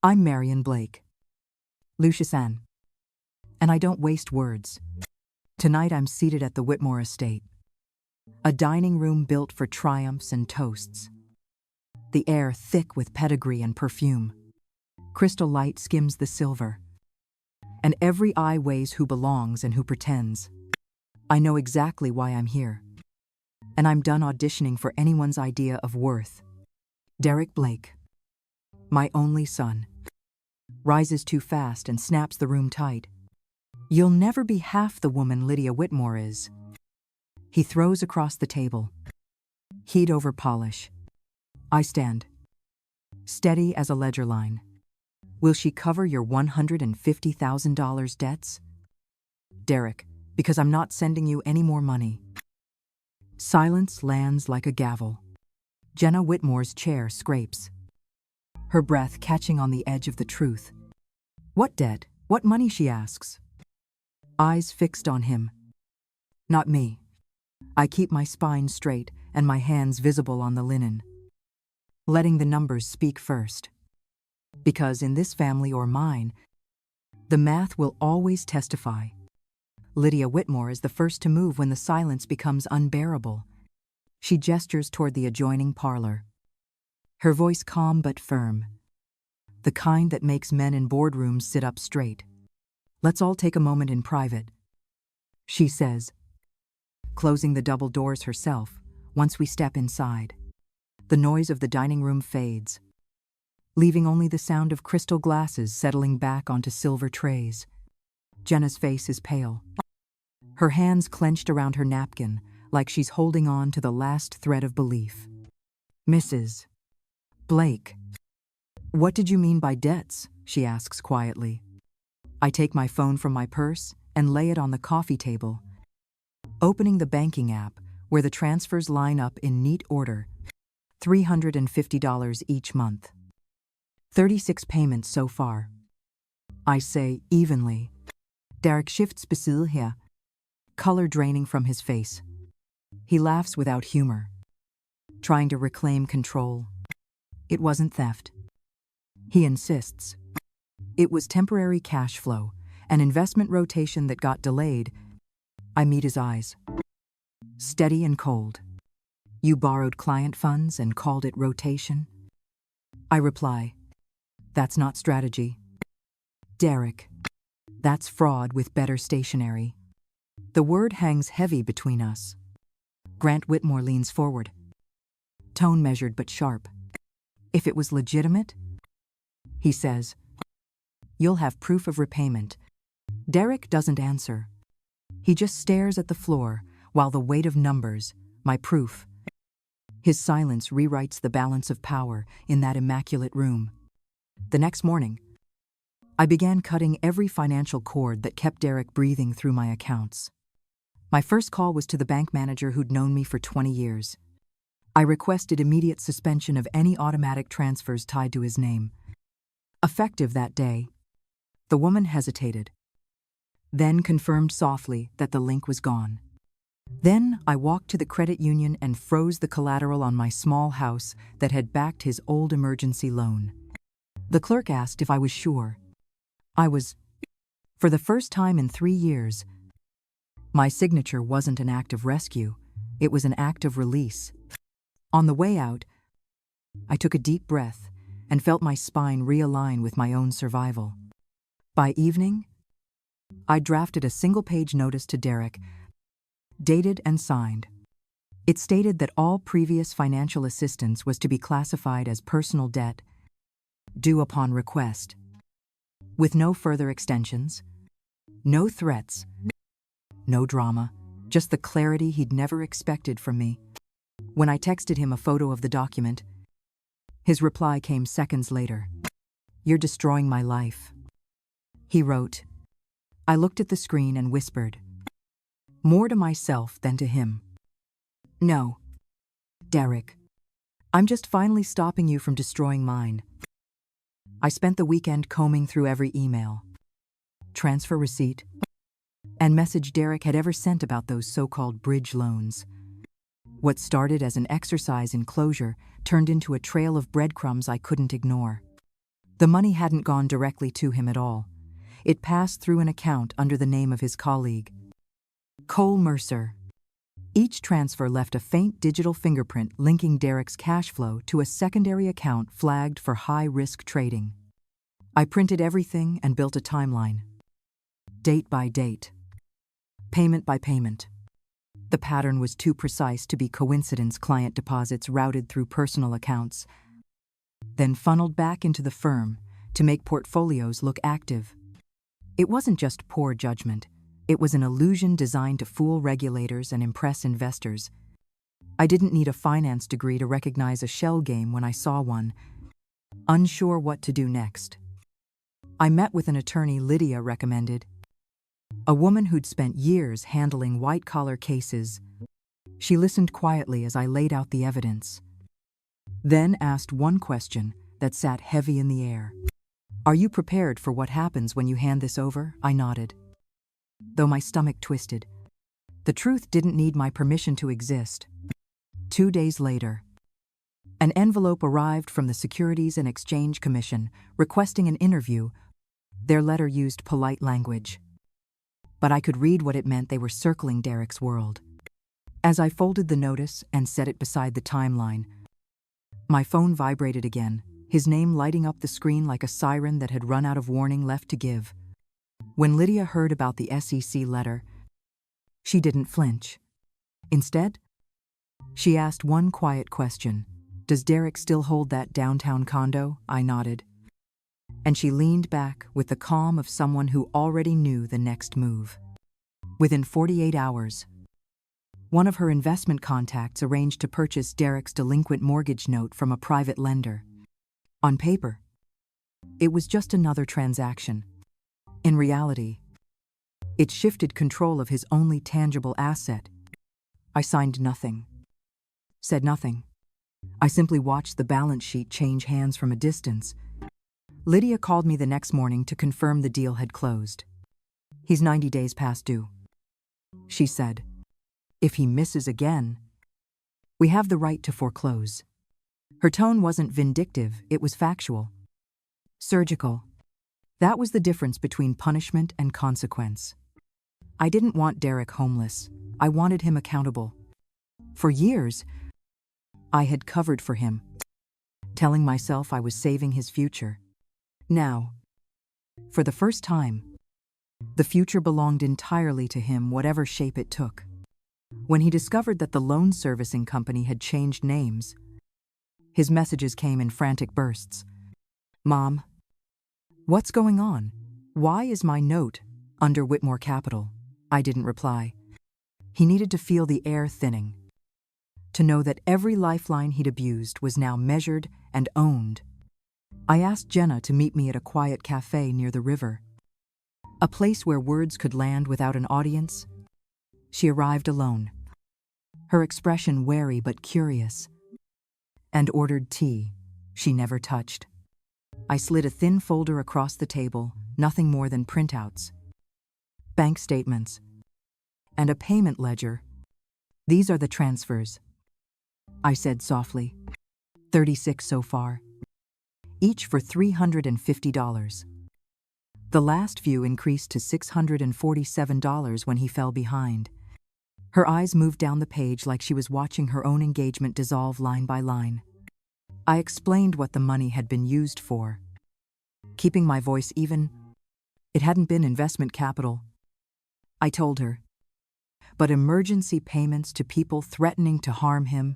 I'm Marion Blake. Lucia-san. And I don't waste words. Tonight I'm seated at the Whitmore estate. A dining room built for triumphs and toasts. The air thick with pedigree and perfume. Crystal light skims the silver. And every eye weighs who belongs and who pretends. I know exactly why I'm here. And I'm done auditioning for anyone's idea of worth. Derek Blake, my only son, rises too fast and snaps the room tight. You'll never be half the woman Lydia Whitmore is. He throws across the table. Heat over polish. I stand. Steady as a ledger line. Will she cover your $150,000 debts? Derek, because I'm not sending you any more money. Silence lands like a gavel. Jenna Whitmore's chair scrapes. Her breath catching on the edge of the truth. What debt? What money, she asks. Eyes fixed on him. Not me. I keep my spine straight and my hands visible on the linen. Letting the numbers speak first. Because in this family or mine, the math will always testify. Lydia Whitmore is the first to move when the silence becomes unbearable. She gestures toward the adjoining parlor. Her voice calm but firm. The kind that makes men in boardrooms sit up straight. Let's all take a moment in private, she says, closing the double doors herself once we step inside. The noise of the dining room fades, leaving only the sound of crystal glasses settling back onto silver trays. Jenna's face is pale. Her hands clenched around her napkin, like she's holding on to the last thread of belief. Mrs. Blake, what did you mean by debts? She asks quietly. I take my phone from my purse and lay it on the coffee table, opening the banking app where the transfers line up in neat order. $350 each month. 36 payments so far. I say evenly. Derek shifts beside her, color draining from his face. He laughs without humor, trying to reclaim control. It wasn't theft. He insists. It was temporary cash flow, an investment rotation that got delayed. I meet his eyes. Steady and cold. You borrowed client funds and called it rotation? I reply. That's not strategy. Derek. That's fraud with better stationery. The word hangs heavy between us. Grant Whitmore leans forward. Tone measured but sharp. If it was legitimate, he says, you'll have proof of repayment. Derek doesn't answer. He just stares at the floor while the weight of numbers, my proof. His silence rewrites the balance of power in that immaculate room. The next morning, I began cutting every financial cord that kept Derek breathing through my accounts. My first call was to the bank manager who'd known me for 20 years. I requested immediate suspension of any automatic transfers tied to his name. Effective that day, the woman hesitated, then confirmed softly that the link was gone. Then I walked to the credit union and froze the collateral on my small house that had backed his old emergency loan. The clerk asked if I was sure. I was. For the first time in 3 years, my signature wasn't an act of rescue, it was an act of release. On the way out, I took a deep breath and felt my spine realign with my own survival. By evening, I drafted a single-page notice to Derek, dated and signed. It stated that all previous financial assistance was to be classified as personal debt, due upon request, with no further extensions, no threats, no drama, just the clarity he'd never expected from me. When I texted him a photo of the document, his reply came seconds later. You're destroying my life. He wrote. I looked at the screen and whispered, more to myself than to him. No, Derek. I'm just finally stopping you from destroying mine. I spent the weekend combing through every email, transfer receipt, and message Derek had ever sent about those so-called bridge loans. What started as an exercise in closure turned into a trail of breadcrumbs I couldn't ignore. The money hadn't gone directly to him at all. It passed through an account under the name of his colleague, Cole Mercer. Each transfer left a faint digital fingerprint linking Derek's cash flow to a secondary account flagged for high-risk trading. I printed everything and built a timeline. Date by date. Payment by payment. The pattern was too precise to be coincidence. Client deposits routed through personal accounts, then funneled back into the firm to make portfolios look active. It wasn't just poor judgment. It was an illusion designed to fool regulators and impress investors. I didn't need a finance degree to recognize a shell game when I saw one, unsure what to do next. I met with an attorney Lydia recommended, a woman who'd spent years handling white-collar cases. She listened quietly as I laid out the evidence, then asked one question that sat heavy in the air. "Are you prepared for what happens when you hand this over?" I nodded, though my stomach twisted. The truth didn't need my permission to exist. 2 days later, an envelope arrived from the Securities and Exchange Commission requesting an interview. Their letter used polite language, but I could read what it meant. They were circling Derek's world. As I folded the notice and set it beside the timeline, my phone vibrated again, his name lighting up the screen like a siren that had run out of warning left to give. When Lydia heard about the SEC letter, she didn't flinch. Instead, she asked one quiet question. "Does Derek still hold that downtown condo?" I nodded, and she leaned back with the calm of someone who already knew the next move. Within 48 hours, one of her investment contacts arranged to purchase Derek's delinquent mortgage note from a private lender. On paper, it was just another transaction. In reality, it shifted control of his only tangible asset. I signed nothing, said nothing. I simply watched the balance sheet change hands from a distance. Lydia called me the next morning to confirm the deal had closed. "He's 90 days past due," she said. "If he misses again, we have the right to foreclose." Her tone wasn't vindictive, it was factual. Surgical. That was the difference between punishment and consequence. I didn't want Derek homeless. I wanted him accountable. For years, I had covered for him, telling myself I was saving his future. Now, for the first time, the future belonged entirely to him, whatever shape it took. When he discovered that the loan servicing company had changed names, his messages came in frantic bursts. "Mom, what's going on? Why is my note under Whitmore Capital?" I didn't reply. He needed to feel the air thinning, to know that every lifeline he'd abused was now measured and owned. I asked Jenna to meet me at a quiet cafe near the river, a place where words could land without an audience. She arrived alone, her expression wary but curious, and ordered tea she never touched. I slid a thin folder across the table, nothing more than printouts, bank statements, and a payment ledger. "These are the transfers," I said softly. 36 so far, each for $350. The last few increased to $647 when he fell behind. Her eyes moved down the page like she was watching her own engagement dissolve line by line. I explained what the money had been used for, keeping my voice even. It hadn't been investment capital, I told her, but emergency payments to people threatening to harm him.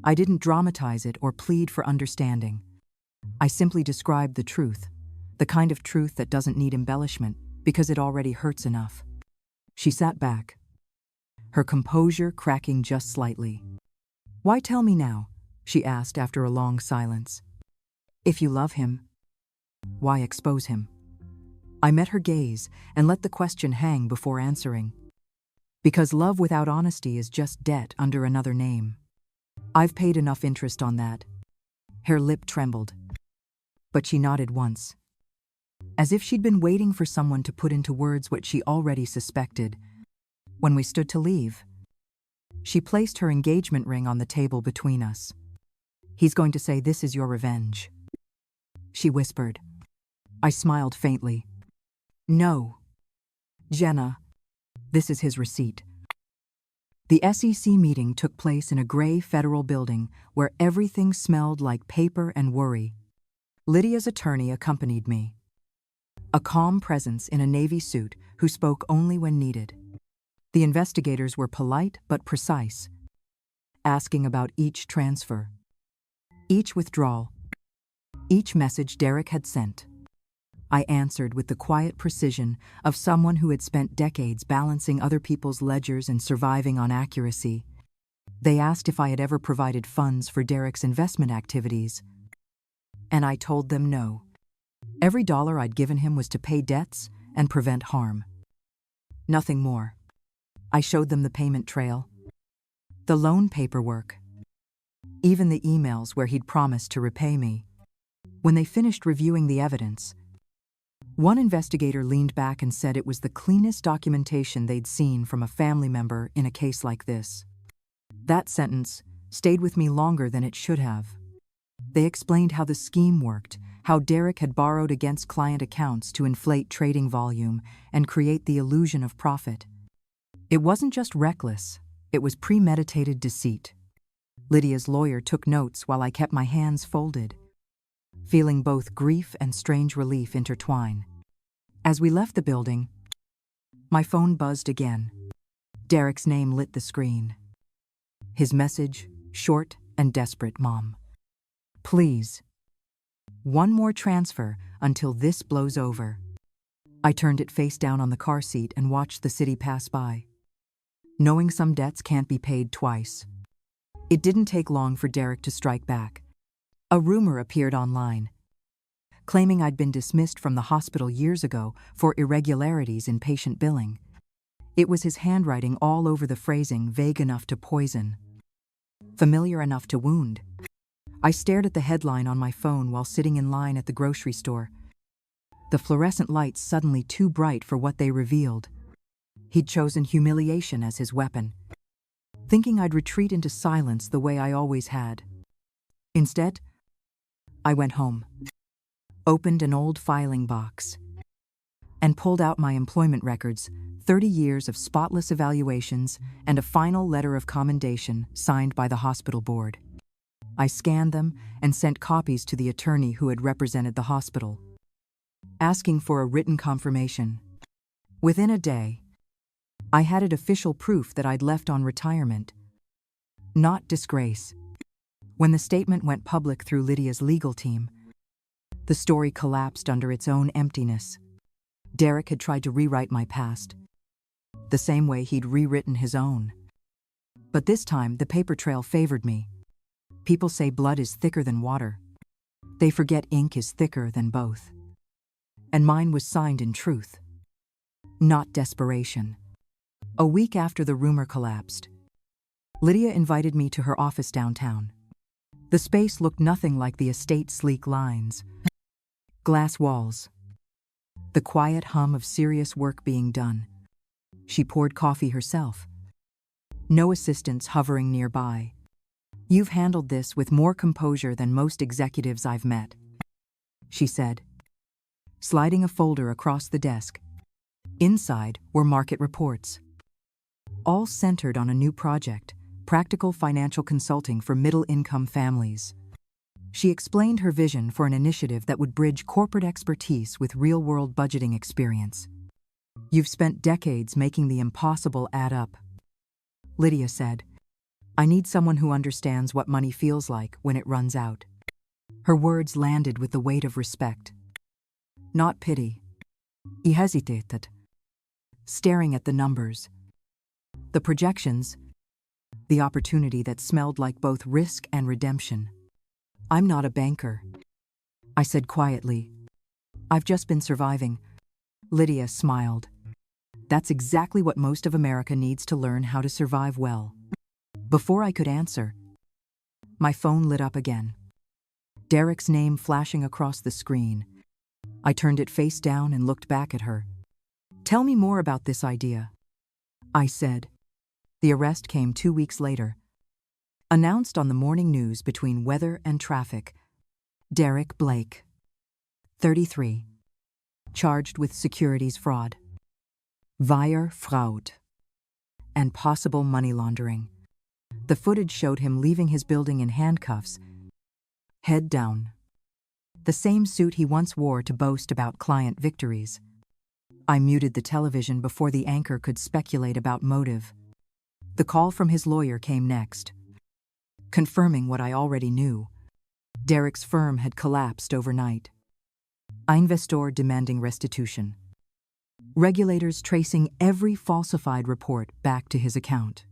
I didn't dramatize it or plead for understanding. I simply described the truth, the kind of truth that doesn't need embellishment because it already hurts enough. She sat back, her composure cracking just slightly. "Why tell me now?" she asked after a long silence. "If you love him, why expose him?" I met her gaze and let the question hang before answering. "Because love without honesty is just debt under another name. I've paid enough interest on that." Her lip trembled, but she nodded once, as if she'd been waiting for someone to put into words what she already suspected. When we stood to leave, she placed her engagement ring on the table between us. "He's going to say this is your revenge," she whispered. I smiled faintly. No. Jenna, this is his receipt. The SEC meeting took place in a gray federal building where everything smelled like paper and worry. Lydia's attorney accompanied me. A calm presence in a navy suit who spoke only when needed. The investigators were polite but precise, asking about each transfer, each withdrawal, each message Derek had sent. I answered with the quiet precision of someone who had spent decades balancing other people's ledgers and surviving on accuracy. They asked if I had ever provided funds for Derek's investment activities, and I told them no. Every dollar I'd given him was to pay debts and prevent harm. Nothing more. I showed them the payment trail, the loan paperwork, even the emails where he'd promised to repay me. When they finished reviewing the evidence, one investigator leaned back and said it was the cleanest documentation they'd seen from a family member in a case like this. That sentence stayed with me longer than it should have. They explained how the scheme worked, how Derek had borrowed against client accounts to inflate trading volume and create the illusion of profit. It wasn't just reckless, it was premeditated deceit. Lydia's lawyer took notes while I kept my hands folded, feeling both grief and strange relief intertwine. As we left the building, my phone buzzed again. Derek's name lit the screen. His message, short and desperate, Mom. Please. One more transfer until this blows over. I turned it face down on the car seat and watched the city pass by. Knowing some debts can't be paid twice. It didn't take long for Derek to strike back. A rumor appeared online, claiming I'd been dismissed from the hospital years ago for irregularities in patient billing. It was his handwriting all over the phrasing, vague enough to poison, familiar enough to wound. I stared at the headline on my phone while sitting in line at the grocery store. The fluorescent lights suddenly too bright for what they revealed. He'd chosen humiliation as his weapon, thinking I'd retreat into silence the way I always had. Instead, I went home, opened an old filing box, and pulled out my employment records, 30 years of spotless evaluations and a final letter of commendation signed by the hospital board. I scanned them and sent copies to the attorney who had represented the hospital, asking for a written confirmation. Within a day, I had official proof that I'd left on retirement, not disgrace. When the statement went public through Lydia's legal team, the story collapsed under its own emptiness. Derek had tried to rewrite my past, the same way he'd rewritten his own. But this time, the paper trail favored me. People say blood is thicker than water. They forget ink is thicker than both. And mine was signed in truth, not desperation. A week after the rumor collapsed, Lydia invited me to her office downtown. The space looked nothing like the estate's sleek lines, glass walls, the quiet hum of serious work being done. She poured coffee herself, no assistants hovering nearby. You've handled this with more composure than most executives I've met, she said, sliding a folder across the desk. Inside were market reports, all centered on a new project, practical financial consulting for middle-income families. She explained her vision for an initiative that would bridge corporate expertise with real-world budgeting experience. You've spent decades making the impossible add up, Lydia said. I need someone who understands what money feels like when it runs out. Her words landed with the weight of respect, not pity. He hesitated, staring at the numbers, the projections, the opportunity that smelled like both risk and redemption. I'm not a banker, I said quietly. I've just been surviving. Lydia smiled. That's exactly what most of America needs to learn how to survive well. Before I could answer, my phone lit up again. Derek's name flashing across the screen. I turned it face down and looked back at her. Tell me more about this idea, I said. The arrest came 2 weeks later. Announced on the morning news between weather and traffic. Derek Blake. 33. Charged with securities fraud, wire fraud, and possible money laundering. The footage showed him leaving his building in handcuffs, head down. The same suit he once wore to boast about client victories. I muted the television before the anchor could speculate about motive. The call from his lawyer came next, confirming what I already knew. Derek's firm had collapsed overnight. Investor demanding restitution. Regulators tracing every falsified report back to his account.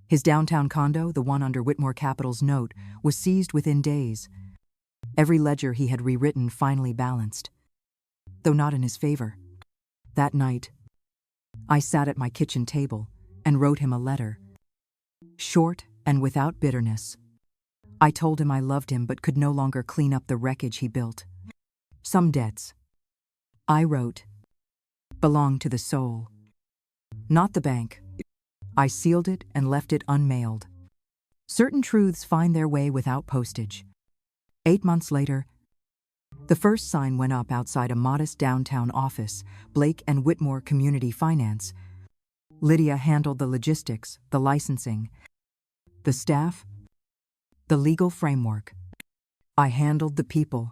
His downtown condo, the one under Whitmore Capital's note, was seized within days. Every ledger he had rewritten finally balanced, though not in his favor. That night, I sat at my kitchen table and wrote him a letter. Short and without bitterness. I told him I loved him but could no longer clean up the wreckage he built. Some debts, I wrote, belong to the soul, not the bank. I sealed it and left it unmailed. Certain truths find their way without postage. 8 months later, the first sign went up outside a modest downtown office, Blake and Whitmore Community Finance. Lydia handled the logistics, the licensing, the staff, the legal framework. I handled the people.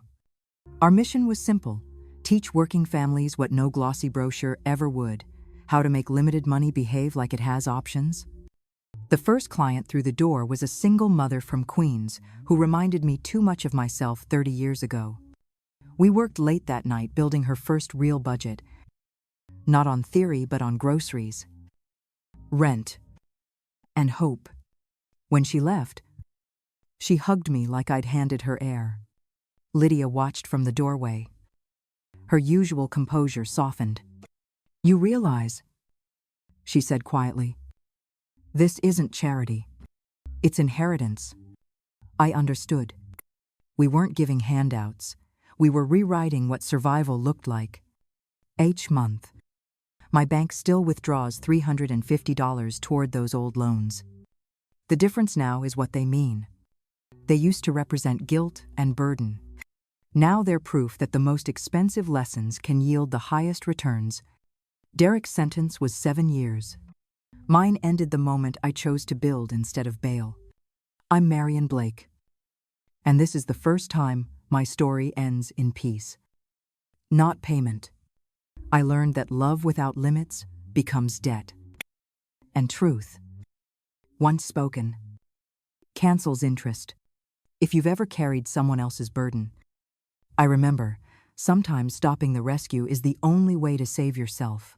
Our mission was simple: teach working families what no glossy brochure ever would, how to make limited money behave like it has options. The first client through the door was a single mother from Queens who reminded me too much of myself 30 years ago. We worked late that night building her first real budget, not on theory but on groceries, rent, and hope. When she left, she hugged me like I'd handed her air. Lydia watched from the doorway. Her usual composure softened. "You realize," she said quietly, "this isn't charity. It's inheritance." I understood. We weren't giving handouts. We were rewriting what survival looked like. Each month, my bank still withdraws $350 toward those old loans. The difference now is what they mean. They used to represent guilt and burden. Now they're proof that the most expensive lessons can yield the highest returns. Derek's sentence was 7 years. Mine ended the moment I chose to build instead of bail. I'm Marion Blake, and this is the first time my story ends in peace, not payment. I learned that love without limits becomes debt. And truth, once spoken, cancels interest. If you've ever carried someone else's burden, I remember, sometimes stopping the rescue is the only way to save yourself.